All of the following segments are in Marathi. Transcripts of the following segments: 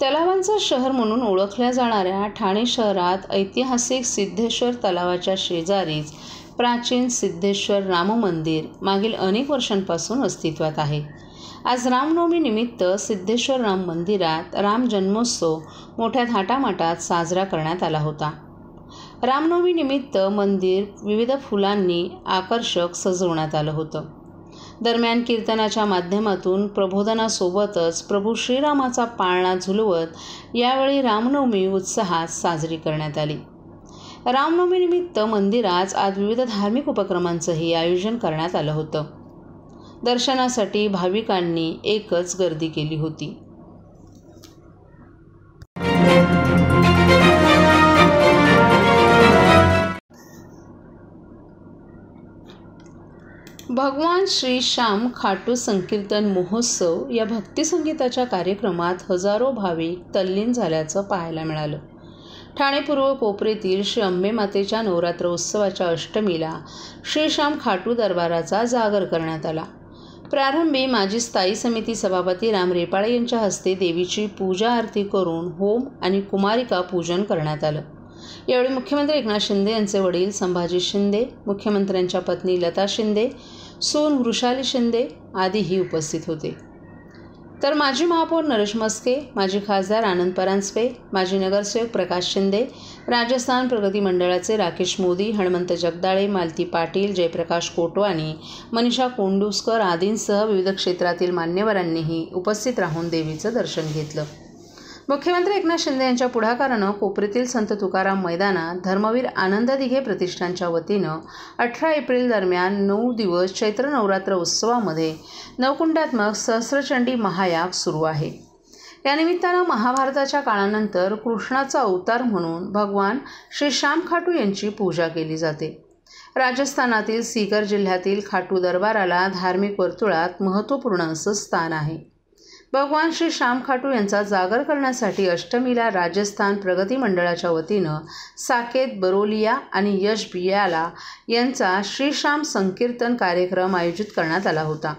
तलावांचं शहर म्हणून ओळखल्या जाणाऱ्या ठाणे शहरात ऐतिहासिक सिद्धेश्वर तलावाच्या शेजारीच प्राचीन सिद्धेश्वर राम मंदिर मागील अनेक वर्षांपासून अस्तित्वात आहे। आज रामनवमी निमित्त सिद्धेश्वर राम मंदिरात राम जन्मोत्सव मोठ्या थाटामाटात साजरा करण्यात आला होता। रामनवमी निमित्त मंदिर विविध फुलांनी आकर्षक सजवण्यात आलं होतं। दरम्यान कीर्तनाच्या माध्यमातून प्रबोधनासोबतच प्रभू श्रीरामाचा पाळणा झुलवत यावेळी रामनवमी उत्साहात साजरी करण्यात आली। रामनवमीनिमित्त मंदिरात आज विविध धार्मिक उपक्रमांचंही आयोजन करण्यात आलं होतं। दर्शनासाठी भाविकांनी एकच गर्दी केली होती। भगवान श्री श्याम खाटू संकीर्तन महोत्सव या भक्तिसंगीताच्या कार्यक्रमात हजारो भाविक तल्लीन झाल्याचं पाहायला मिळालं। ठाणे पूर्व कोपरेतील श्री अंबे मातेच्या नवरात्र उत्सवाच्या अष्टमीला श्री श्याम खाटू दरबाराचा जागर करण्यात आला। प्रारंभी माजी स्थायी समिती सभापती राम रेपाळे यांच्या हस्ते देवीची पूजा आरती करून होम आणि कुमारिका पूजन करण्यात आलं। यावेळी मुख्यमंत्री एकनाथ शिंदे यांचे वडील संभाजी शिंदे, मुख्यमंत्र्यांच्या पत्नी लता शिंदे, सून वृषाली शिंदे आदीही उपस्थित होते। तर माजी महापौर नरेश मस्के, माजी खासदार आनंद परांजपे, माजी नगरसेवक प्रकाश शिंदे, राजस्थान प्रगती मंडळाचे राकेश मोदी, हनुमंत जगदाळे, मालती पाटील, जयप्रकाश कोटवानी, मनीषा कोंडुस्कर आदींसह विविध क्षेत्रातील मान्यवरांनीही उपस्थित राहून देवीचं दर्शन घेतलं। मुख्यमंत्री एकनाथ शिंदे यांच्या पुढाकारानं कोपरीतील संत तुकाराम मैदानात धर्मवीर आनंद दिघे प्रतिष्ठानच्या वतीनं 18 एप्रिल दरम्यान 9 दिवस चैत्र नवरात्र उत्सवामध्ये नवकुंडात्मक सहस्रचंडी महायाग सुरू आहे। या निमित्तानं महाभारताच्या काळानंतर कृष्णाचा अवतार म्हणून भगवान श्री श्याम खाटू यांची पूजा केली जाते। राजस्थानातील सीकर जिल्ह्यातील खाटू दरबाराला धार्मिक वर्तुळात महत्त्वपूर्ण असं स्थान आहे। भगवान श्री श्याम खाटू यांचा जागर करण्यासाठी अष्टमीला राजस्थान प्रगती मंडळाच्या वतीनं साकेत बरोलिया आणि यश बियाला यांचा श्री श्याम संकीर्तन कार्यक्रम आयोजित करण्यात आला होता।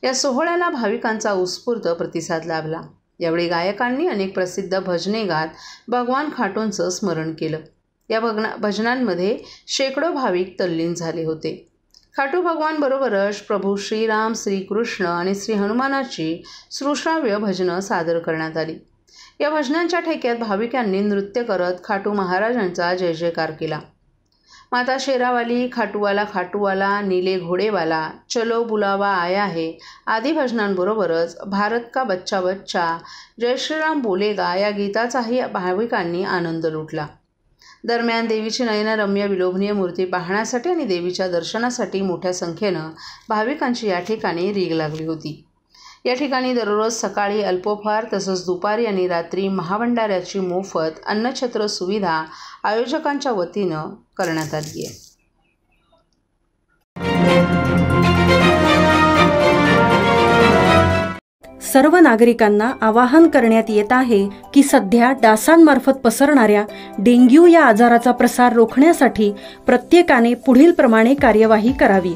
या सोहळ्याला भाविकांचा उत्स्फूर्त प्रतिसाद लाभला। यावेळी गायकांनी अनेक प्रसिद्ध भजने गात भगवान खाटूंचं स्मरण केलं। या भजनांमध्ये शेकडो भाविक तल्लीन झाले होते। खाटू भगवान बरोबरच प्रभू श्रीराम, श्रीकृष्ण आणि श्री हनुमानाची श्रुश्राव्य भजनं सादर करण्यात आली। या भजनांच्या ठेक्यात भाविकांनी नृत्य करत खाटू महाराजांचा जय जयकार केला। माता शेरावाली, खाटूवाला, नीले घोडेवाला, चलो बुलावा आया है आदी भजनांबरोबरच भारत का बच्चा बच्चा, जय श्रीराम बोलेगा या गीताचाही भाविकांनी आनंद लुटला। दरम्यान देवीची नयनरम्य विलोभनीय मूर्ती पाहण्यासाठी आणि देवीच्या दर्शनासाठी मोठ्या संख्येनं भाविकांची या ठिकाणी रीघ लागली होती। या ठिकाणी दररोज सकाळी अल्पोपहार तसंच दुपारी आणि रात्री महाभंडाऱ्याची मोफत अन्नछत्र सुविधा आयोजकांच्या वतीनं करण्यात आली आहे। सर्व नागरिकांना आवाहन करण्यात येत आहे की सध्या डासांमार्फत पसरणाऱ्या डेंग्यू या आजाराचा प्रसार रोखण्यासाठी प्रत्येकाने पुढील प्रमाणे कार्यवाही करावी।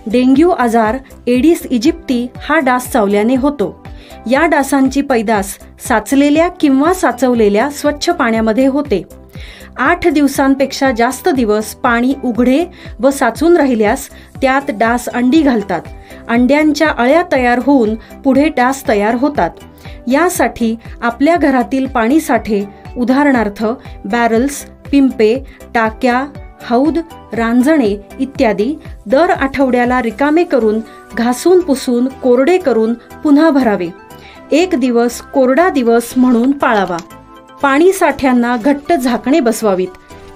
डेंग्यू आजार एडिस इजिप्ती हा डास चावल्याने होतो। या डासांची पैदास साचलेल्या किंवा साचवलेल्या स्वच्छ पाण्यामध्ये होते। 8 दिवसांपेक्षा जास्त दिवस पाणी उघडे व साचून राहिल्यास त्यात डास अंडी घालतात। अंड्यांच्या अळ्या तयार होऊन पुढे डास तयार होतात। यासाठी आपल्या घरातील पाणी साठे उदाहरणार्थ बॅरल्स, पिंपे, टाक्या, हौद, रांजणे इत्यादी दर आठवड्याला रिकामे करून घासून पुसून कोरडे करून पुन्हा भरावे। 1 दिवस कोरडा दिवस म्हणून पाळावा। पाणी साठ्यांना घट्ट झाकणे बसवावीत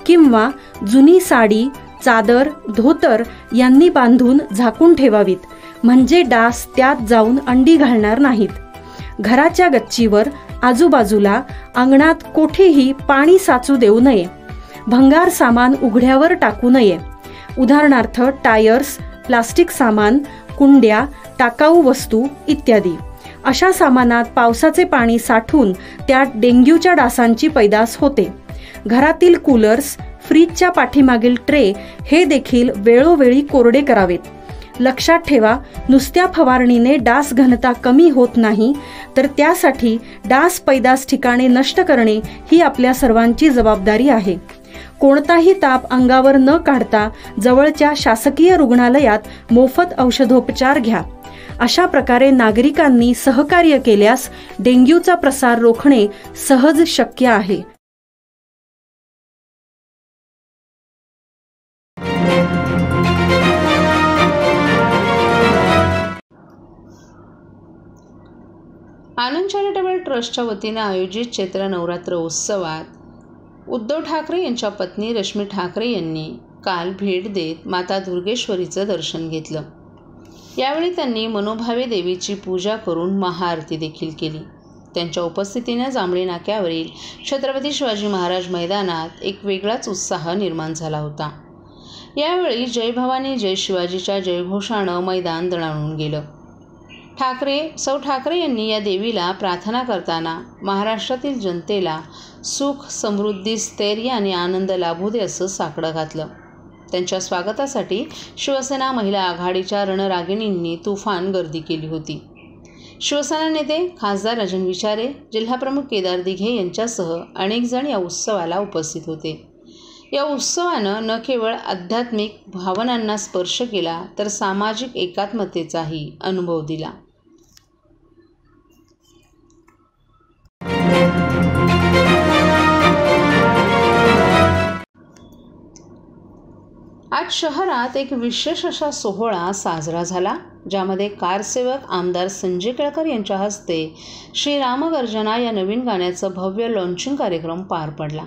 किंवा जुनी साडी, चादर, धोतर यांनी बांधून झाकून ठेवावीत, म्हणजे डास त्यात जाऊन अंडी घालणार नाहीत। घराच्या गच्चीवर, आजूबाजूला, अंगणात कोठेही पाणी साचू देऊ नये। भंगार सामान उघड्यावर टाकू नये, उदाहरणार्थ टायर्स, प्लास्टिक सामान, कुंड्या, टाकाऊ वस्तू इत्यादी। अशा सामानात पावसाचे पाणी साठून त्यात डेंग्यूच्या डासांची पैदास होते। घरातील कूलर्स, फ्रीजच्या पाठीमागील ट्रे हे देखील वेळोवेळी कोरडे करावेत। लक्षात ठेवा, नुसत्या फवारणीने डास घनता कमी होत नाही, तर त्यासाठी डास पैदास ठिकाणे नष्ट करणे ही आपल्या सर्वांची जबाबदारी आहे. कोणताही ताप अंगावर न काढता जवळच्या शासकीय रुग्णालयात मोफत औषधोपचार घ्या. अशा प्रकारे नागरिकांनी सहकार्य केल्यास डेंग्यूचा प्रसार रोखणे सहज शक्य आहे. आनंद चॅरिटेबल ट्रस्टच्या वतीने आयोजित चैत्र नवरात्र उत्सवात उद्धव ठाकरे यांच्या पत्नी रश्मी ठाकरे यांनी काल भेट देत माता दुर्गेश्वरीचं दर्शन घेतलं. यावेळी त्यांनी मनोभावे देवीची पूजा करून महाआरती देखील केली. त्यांच्या उपस्थितीने जांभळी नाक्यावरील छत्रपती शिवाजी महाराज मैदानात एक वेगळाच उत्साह निर्माण झाला होता. यावेळी जय भवानी जय शिवाजीच्या जयघोषानं मैदान दणाणून गेलं. सौ ठाकरे यांनी या देवीला प्रार्थना करताना महाराष्ट्रातील जनतेला सुख, समृद्धी, स्थैर्य आणि आनंद लाभू दे असं साकडं घातलं. त्यांच्या स्वागतासाठी शिवसेना महिला आघाडीच्या रणरागिणींनी तुफान गर्दी केली होती. शिवसेना नेते खासदार राजन विचारे, जिल्हाप्रमुख केदार दिघे यांच्यासह अनेक जण या उत्सवाला उपस्थित होते. या उत्सवानं न केवळ आध्यात्मिक भावनांना स्पर्श केला, तर सामाजिक एकात्मतेचाही अनुभव दिला. आज शहरात एक विशेष असा सोहळा साजरा झाला, ज्यामध्ये कारसेवक आमदार संजय केळकर यांच्या हस्ते श्री रामगर्जना या नवीन गाण्याचं भव्य लॉन्चिंग कार्यक्रम पार पडला.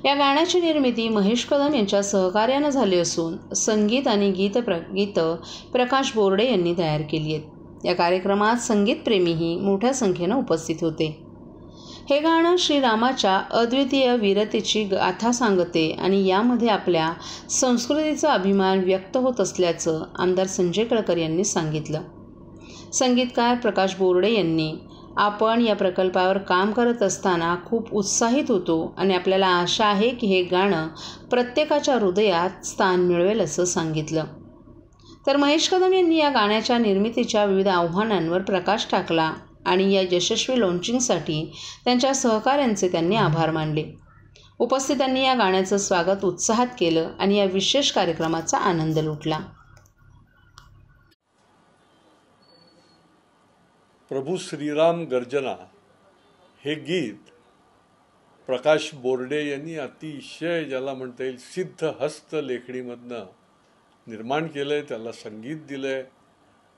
या गाण्याची निर्मिती महेश कदम यांच्या सहकार्यानं झाली असून संगीत आणि गीत प्रकाश बोर्डे यांनी तयार केली आहेत. या कार्यक्रमात संगीतप्रेमीही मोठ्या संख्येनं उपस्थित होते. हे गाणं श्रीरामाच्या अद्वितीय वीरतेची गाथा सांगते आणि यामध्ये आपल्या संस्कृतीचा अभिमान व्यक्त होत असल्याचं आमदार संजय केळकर यांनी सांगितलं. संगीतकार प्रकाश बोर्डे यांनी, आपण या प्रकल्पावर काम करत असताना खूप उत्साहित होतो आणि आपल्याला आशा आहे की हे गाणं प्रत्येकाच्या हृदयात स्थान मिळवेल असं सांगितलं. तर महेश कदम यांनी या गाण्याच्या निर्मितीच्या विविध आव्हानांवर प्रकाश टाकला आणि या यशस्वी लॉन्चिंगसाठी त्यांच्या सहकाऱ्यांचे त्यांनी आभार मानले. उपस्थितांनी या गाण्याचं स्वागत उत्साहात केलं आणि या विशेष कार्यक्रमाचा आनंद लुटला. प्रभू श्रीराम गर्जना हे गीत प्रकाश बोर्डे यांनी अतिशय, ज्याला म्हणता येईल, सिद्ध हस्त लेखणीमधनं निर्माण केलं आहे. त्याला संगीत दिलं आहे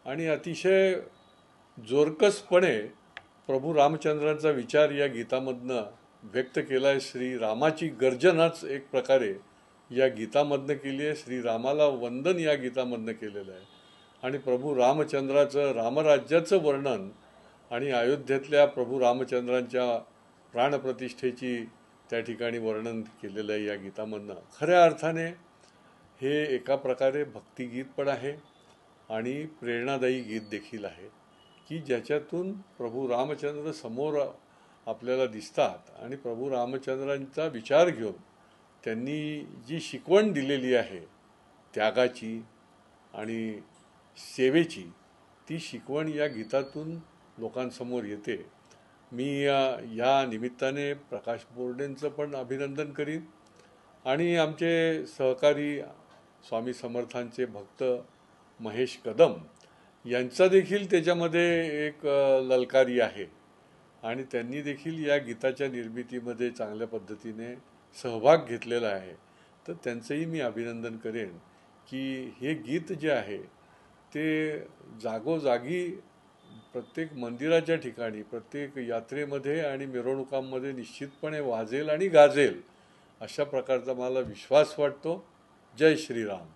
आणि अतिशय जोरकसपणे प्रभू रामचंद्रांचा विचार या गीतामधनं व्यक्त केला आहे. श्रीरामाची गर्जनाच एक प्रकारे या गीतामधनं केली आहे. श्रीरामाला वंदन या गीतामधनं केलेलं आहे आणि प्रभू रामचंद्राचं, रामराज्याचं वर्णन आणि अयोध्येतल्या प्रभू रामचंद्रांच्या प्राणप्रतिष्ठेची त्या ठिकाणी वर्णन केलेलं आहे या गीतामधनं. खऱ्या अर्थाने हे एका प्रकारे भक्तिगीत पण आहे आणि प्रेरणादायी गीत देखील आहे की ज्याच्यातून प्रभू रामचंद्र समोर आपल्याला दिसतात आणि प्रभू रामचंद्रांचा विचार घेऊन त्यांनी जी शिकवण दिलेली आहे त्यागाची आणि सेवेची, ती शिकवण या गीतातून लोकांसमोर येते. मी या निमित्ताने प्रकाश बोर्डेंचं पण अभिनंदन करीन आणि आमचे सहकारी स्वामी समर्थांचे भक्त महेश कदम यांचा देखील त्याच्यामध्ये एक ललकारी आहे आणि त्यांनी देखील या गीताच्या निर्मितीमध्ये चांगल्या पद्धतीने सहभाग घेतलेला आहे. तर त्यांचंही मी अभिनंदन करेन की हे गीत जे आहे ते जागोजागी प्रत्येक मंदिराच्या ठिकाणी, प्रत्येक यात्रेमध्ये आणि मिरवणुकांमध्ये निश्चितपणे वाजेल आणि गाजेल, अशा प्रकारचा मला विश्वास वाटतो. जय श्रीराम.